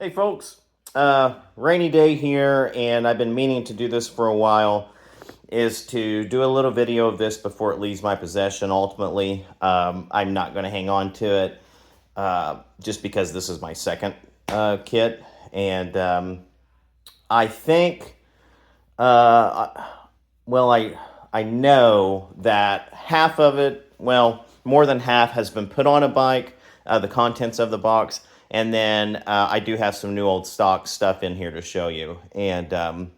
Hey folks, rainy day here, and I've been meaning to do this for a while. Is to do a little video of this before it leaves my possession. Ultimately, I'm not going to hang on to it just because this is my second kit, and I think, well, I know that half of it, well, more than half, has been put on a bike. The contents of the box. And then I do have some new old stock stuff in here to show you. And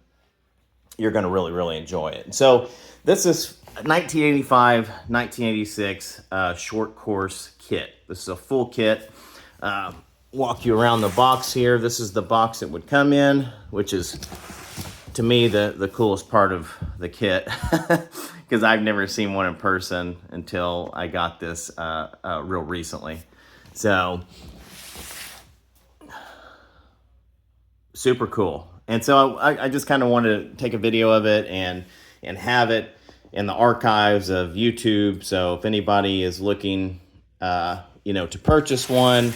you're going to really, really enjoy it. So this is 1985, 1986 short course kit. This is a full kit. Walk you around the box here. This is the box it would come in, which is, to me, the coolest part of the kit. Because I've never seen one in person until I got this real recently. So super cool. And so I just kind of wanted to take a video of it and have it in the archives of YouTube. So if anybody is looking, to purchase one,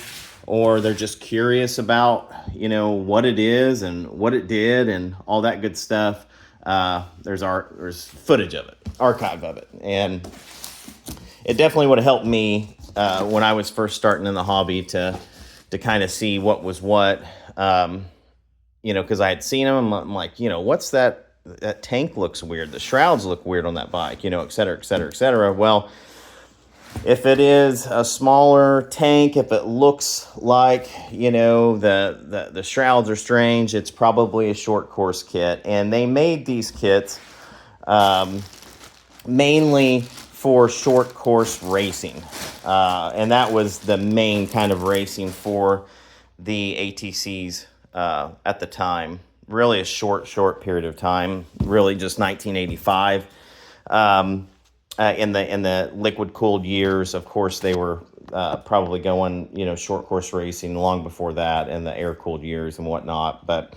or they're just curious about, what it is and what it did and all that good stuff, there's footage of it, archive of it. And it definitely would have helped me when I was first starting in the hobby to kind of see what was what. Because I had seen them, I'm like, what's that? That tank looks weird. The shrouds look weird on that bike, et cetera, et cetera, et cetera. Well, if it is a smaller tank, if it looks like, the shrouds are strange, it's probably a short course kit. And they made these kits mainly for short course racing. And that was the main kind of racing for the ATCs. At the time, really a short period of time, really just 1985. In the liquid cooled years, of course, they were probably going, short course racing long before that, in the air cooled years and whatnot. But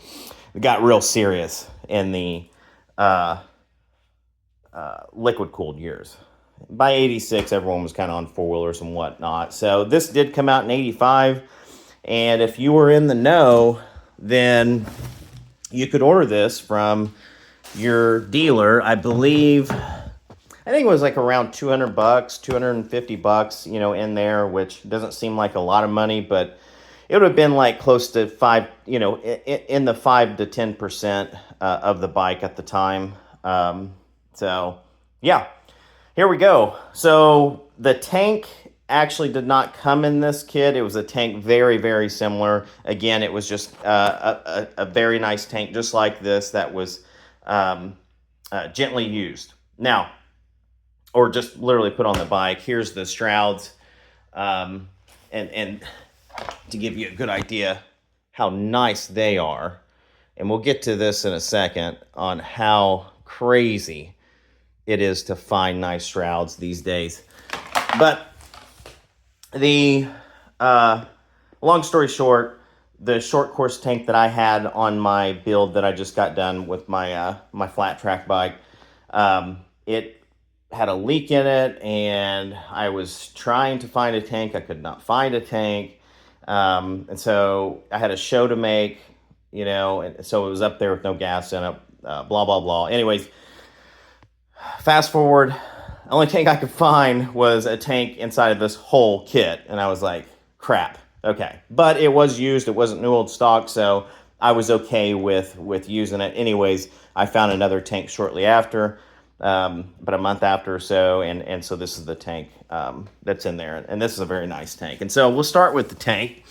it got real serious in the liquid cooled years. By 86, everyone was kind of on four wheelers and whatnot. So this did come out in 85, and if you were in the know, then you could order this from your dealer. I think it was like around $200, $250, in there, which doesn't seem like a lot of money, but it would have been like close to in the 5 to 10% of the bike at the time. So yeah, here we go. So the tank actually did not come in this kit. It was a tank very, very similar. Again, it was just a very nice tank, just like this, that was gently used. Now, or just literally put on the bike. Here's the shrouds, and to give you a good idea how nice they are, and we'll get to this in a second on how crazy it is to find nice shrouds these days. But the long story short, the short course tank that I had on my build that I just got done with my my flat track bike, it had a leak in it, and I was trying to find a tank. I could not find a tank, and so I had a show to make, and so it was up there with no gas in it. Blah blah blah. Anyways, fast forward. The only tank I could find was a tank inside of this whole kit. And I was like, crap. Okay. But it was used. It wasn't new old stock. So I was okay with using it. Anyways, I found another tank shortly after, but a month after or so. And so this is the tank that's in there. And this is a very nice tank. And so we'll start with the tank.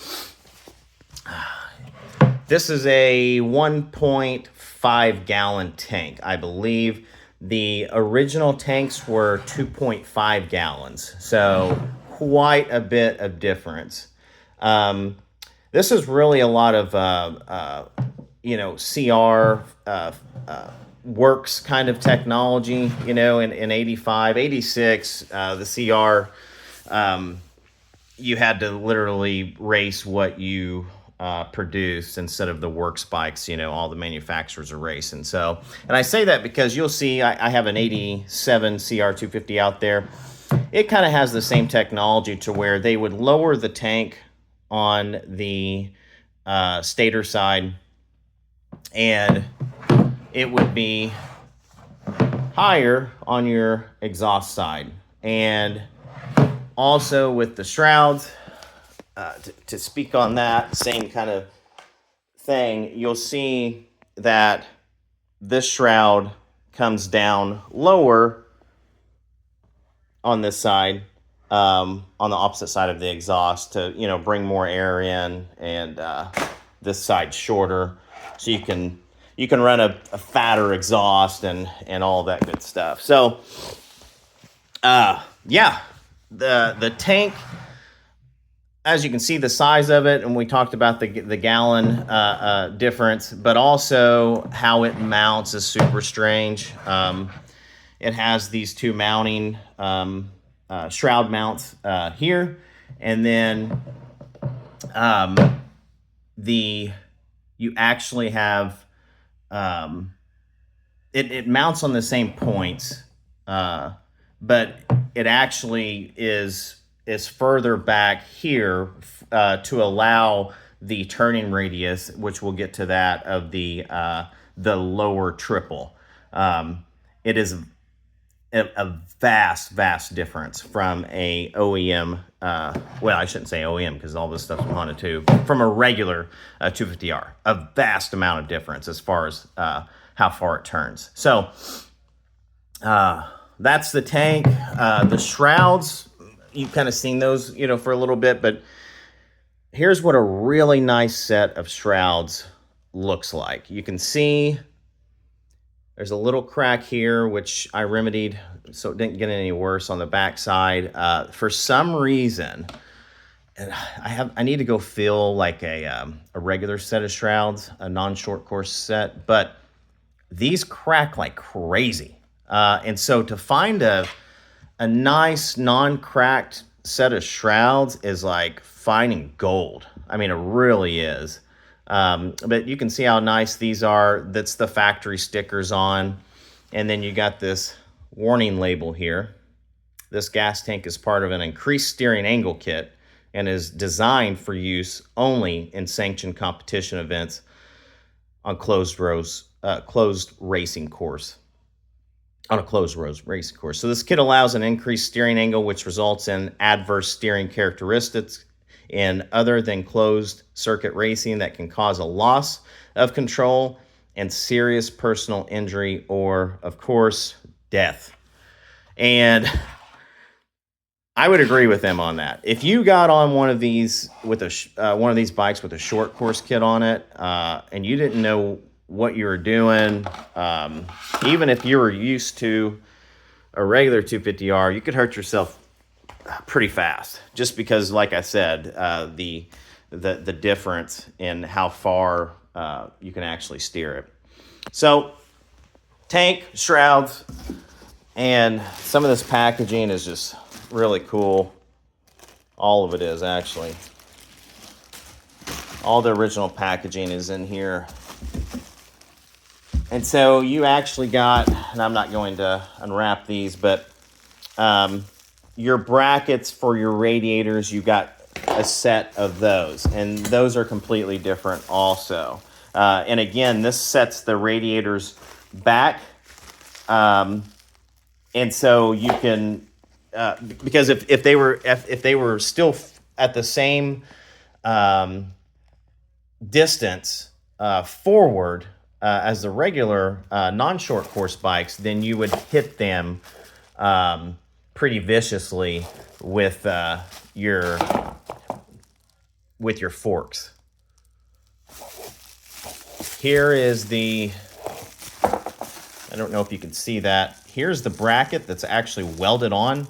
This is a 1.5 gallon tank, I believe. The original tanks were 2.5 gallons, so quite a bit of difference. This is really a lot of, CR works kind of technology, in 85, 86, the CR, you had to literally race what you produced instead of the works bikes, all the manufacturers are racing. So, and I say that because you'll see I have an 87 CR250 out there. It kind of has the same technology to where they would lower the tank on the stator side, and it would be higher on your exhaust side. And also with the shrouds, to speak on that same kind of thing, you'll see that this shroud comes down lower on this side, on the opposite side of the exhaust, to, you know, bring more air in, and this side shorter, so you can run a fatter exhaust and all that good stuff. So yeah, the tank, as you can see the size of it, and we talked about the gallon difference, but also how it mounts is super strange. It has these two mounting shroud mounts here, and then you actually have it mounts on the same points, but it actually is further back here to allow the turning radius, which we'll get to that, of the lower triple. It is a vast difference from a OEM, well, I shouldn't say OEM because all this stuff's from Honda too, from a regular 250R. A vast amount of difference as far as how far it turns. So that's the tank. The shrouds, you've kind of seen those, you know, for a little bit, but here's what a really nice set of shrouds looks like. You can see there's a little crack here, which I remedied so it didn't get any worse on the back side. For some reason, and I need to go feel like a regular set of shrouds, a non-short course set, but these crack like crazy. And so to find a nice non-cracked set of shrouds is like finding gold. I mean, it really is. But you can see how nice these are. That's the factory stickers on. And then you got this warning label here. This gas tank is part of an increased steering angle kit and is designed for use only in sanctioned competition events on closed racing course. On a closed road racing course. So this kit allows an increased steering angle, which results in adverse steering characteristics in other than closed circuit racing that can cause a loss of control and serious personal injury, or, of course, death. And I would agree with them on that. If you got on one of these with one of these bikes with a short course kit on it, and you didn't know what you were doing, even if you were used to a regular 250R, you could hurt yourself pretty fast, just because, like I said, the difference in how far you can actually steer it. So tank, shrouds, and some of this packaging is just really cool. All of it is, actually. All the original packaging is in here. And so you actually got, and I'm not going to unwrap these, but your brackets for your radiators, you got a set of those, and those are completely different also. And again, this sets the radiators back, and so you can, because if they were still at the same distance forward as the regular non-short course bikes, then you would hit them pretty viciously with your forks. Here is the, I don't know if you can see that. Here's the bracket that's actually welded on.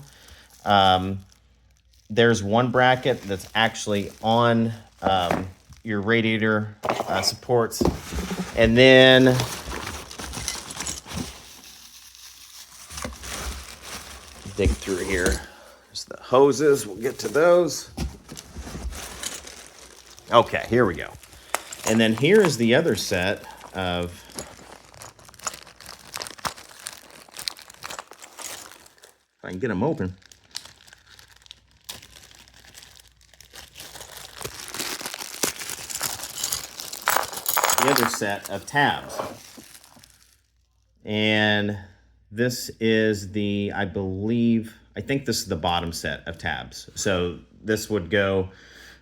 There's one bracket that's actually on your radiator supports. And then dig through here. There's the hoses. We'll get to those. Okay, here we go. And then here is the other set of, if I can get them open. the other set of tabs. And this is the, I think this is the bottom set of tabs. So this would go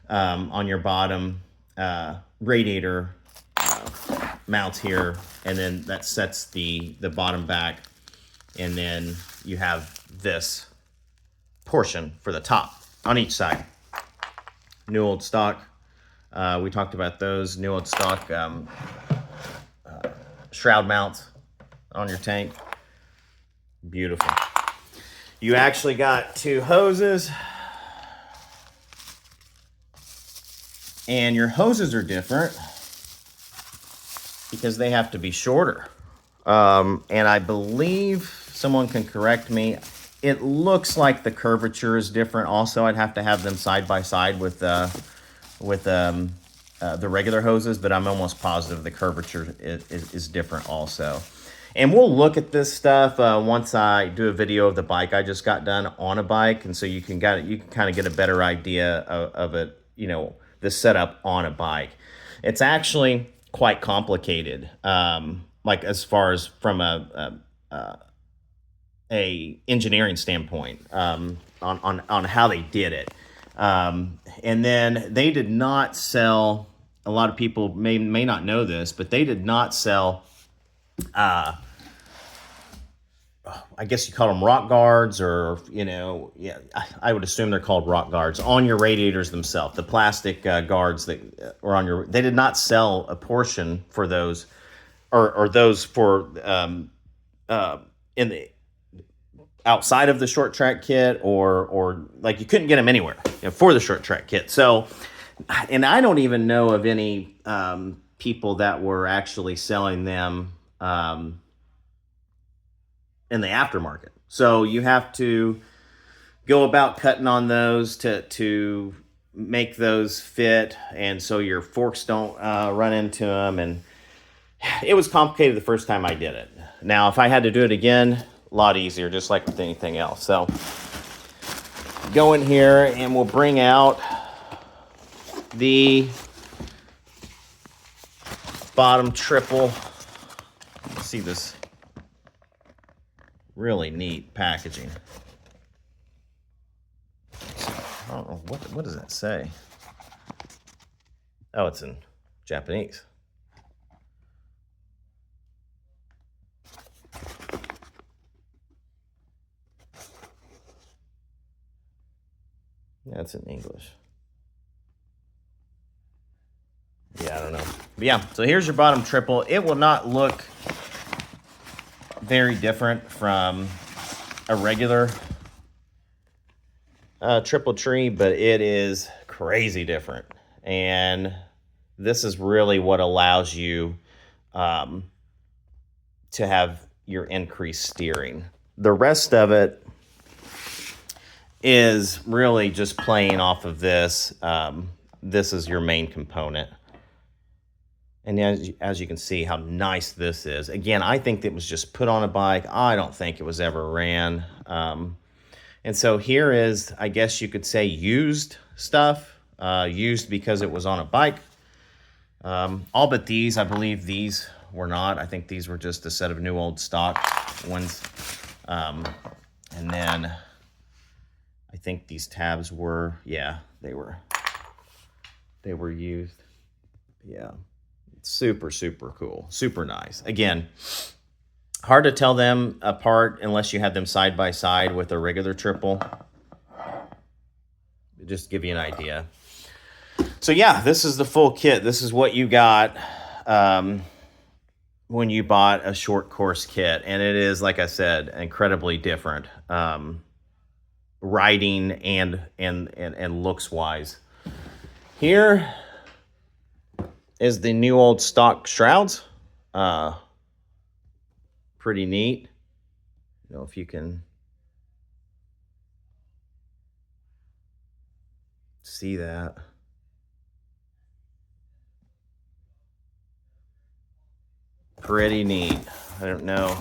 on your bottom radiator mounts here, and then that sets the bottom back, and then you have this portion for the top on each side. New old stock. We talked about those new old stock shroud mounts on your tank. Beautiful. You actually got 2 hoses, and your hoses are different because they have to be shorter. And I believe, someone can correct me, it looks like the curvature is different also. I'd have to have them side by side with the regular hoses, but I'm almost positive the curvature is different also. And we'll look at this stuff once I do a video of the bike I just got done on a bike, and so you can kind of get a better idea of it, you know, the setup on a bike. It's actually quite complicated, like as far as from a engineering standpoint, on how they did it. And then they did not sell, a lot of people may not know this, but they did not sell, I guess you call them rock guards, or, you know, yeah, I would assume they're called rock guards on your radiators themselves, the plastic guards that are on your, they did not sell a portion for those, or those for, in the, outside of the short track kit, or like you couldn't get them anywhere, you know, for the short track kit. So, and I don't even know of any people that were actually selling them in the aftermarket. So you have to go about cutting on those to make those fit, and so your forks don't run into them. And it was complicated the first time I did it. Now, if I had to do it again, a lot easier, just like with anything else. So go in here and we'll bring out the bottom triple. See this really neat packaging. I don't know, what does that say? Oh, it's in Japanese. Yeah, it's in English. Yeah, I don't know. But yeah, so here's your bottom triple. It will not look very different from a regular triple tree, but it is crazy different. And this is really what allows you to have your increased steering. The rest of it is really just playing off of this. This is your main component. And as you can see how nice this is. Again, I think it was just put on a bike. I don't think it was ever ran. And so here is, I guess you could say, used stuff. Used because it was on a bike. All but these, I believe these were not. I think these were just a set of new old stock ones. And then I think these tabs were, yeah, they were used. Yeah. Super, super cool. Super nice. Again, hard to tell them apart unless you have them side by side with a regular triple. Just to give you an idea. So yeah, this is the full kit. This is what you got when you bought a short course kit. And it is, like I said, incredibly different. Riding and looks wise. Here is the new old stock shrouds. Pretty neat. I don't know if you can see that. Pretty neat. I don't know.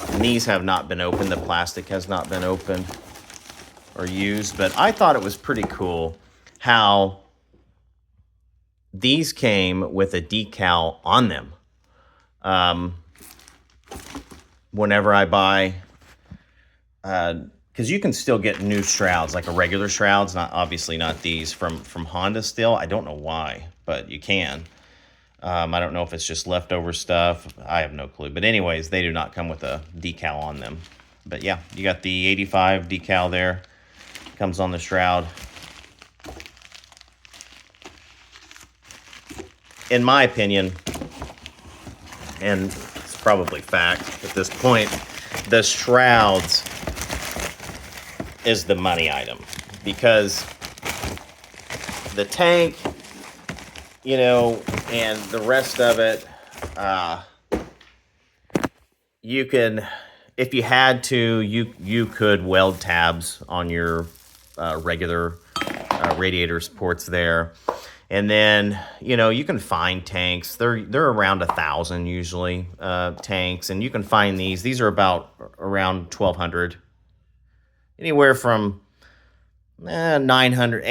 And these have not been opened. The plastic has not been opened or used, but I thought it was pretty cool how these came with a decal on them. Whenever I buy, because you can still get new shrouds, like a regular shrouds, obviously not these from Honda still. I don't know why, but you can. I don't know if it's just leftover stuff. I have no clue. But anyways, they do not come with a decal on them. But yeah, you got the 85 decal there. Comes on the shroud. In my opinion, and it's probably fact at this point, the shrouds is the money item, because the tank, you know, and the rest of it, you can, if you had to, you could weld tabs on your regular radiator supports there. And then, you know, you can find tanks. They're around 1,000 usually, tanks, and you can find these. These are about around 1,200, anywhere from 900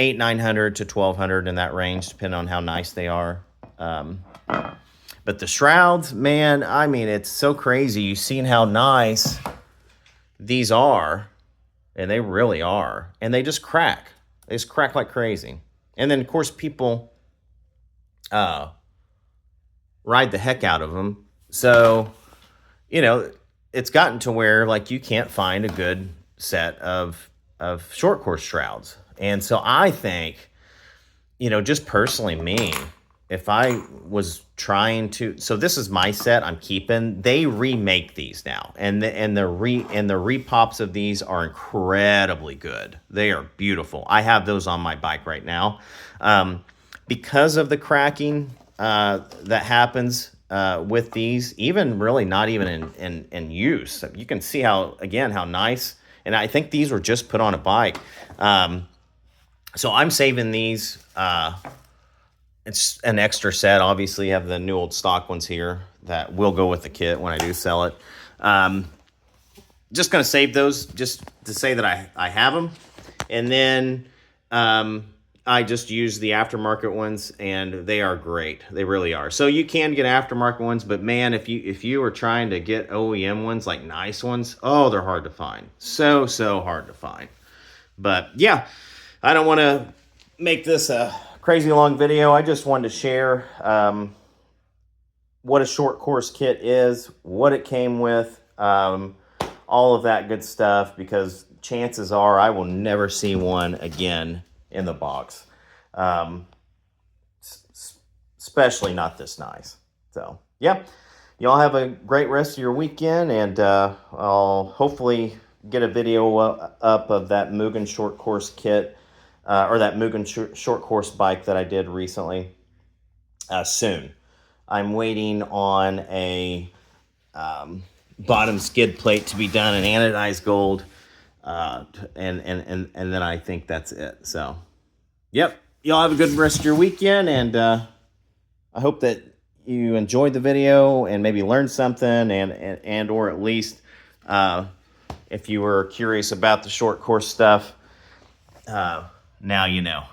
to 1,200 in that range, depending on how nice they are. But the shrouds, man, I mean, it's so crazy. You've seen how nice these are, and they really are, and they just crack. They just crack like crazy. And then, of course, people ride the heck out of them. So, you know, it's gotten to where, like, you can't find a good set of short course shrouds. And so I think, you know, just personally me, if I was trying to, so this is my set I'm keeping. They remake these now, and the repops of these are incredibly good. They are beautiful. I have those on my bike right now. Because of the cracking that happens with these, even really not even in use. You can see how nice, and I think these were just put on a bike. So I'm saving these. It's an extra set. Obviously, you have the new old stock ones here that will go with the kit when I do sell it. Just going to save those just to say that I have them. And then I just use the aftermarket ones, and they are great. They really are. So you can get aftermarket ones, but man, if you are trying to get OEM ones, like nice ones, oh, they're hard to find. So hard to find. But yeah, I don't want to make this a crazy long video. I just wanted to share what a short course kit is, what it came with, all of that good stuff, because chances are I will never see one again in the box, especially not this nice. So yeah, y'all have a great rest of your weekend, and I'll hopefully get a video up of that Mugen short course kit, or that Mugen short course bike that I did recently, soon. I'm waiting on a bottom skid plate to be done in anodized gold, and then I think that's it. So, yep, y'all have a good rest of your weekend, and I hope that you enjoyed the video and maybe learned something, and or at least if you were curious about the short course stuff, now you know.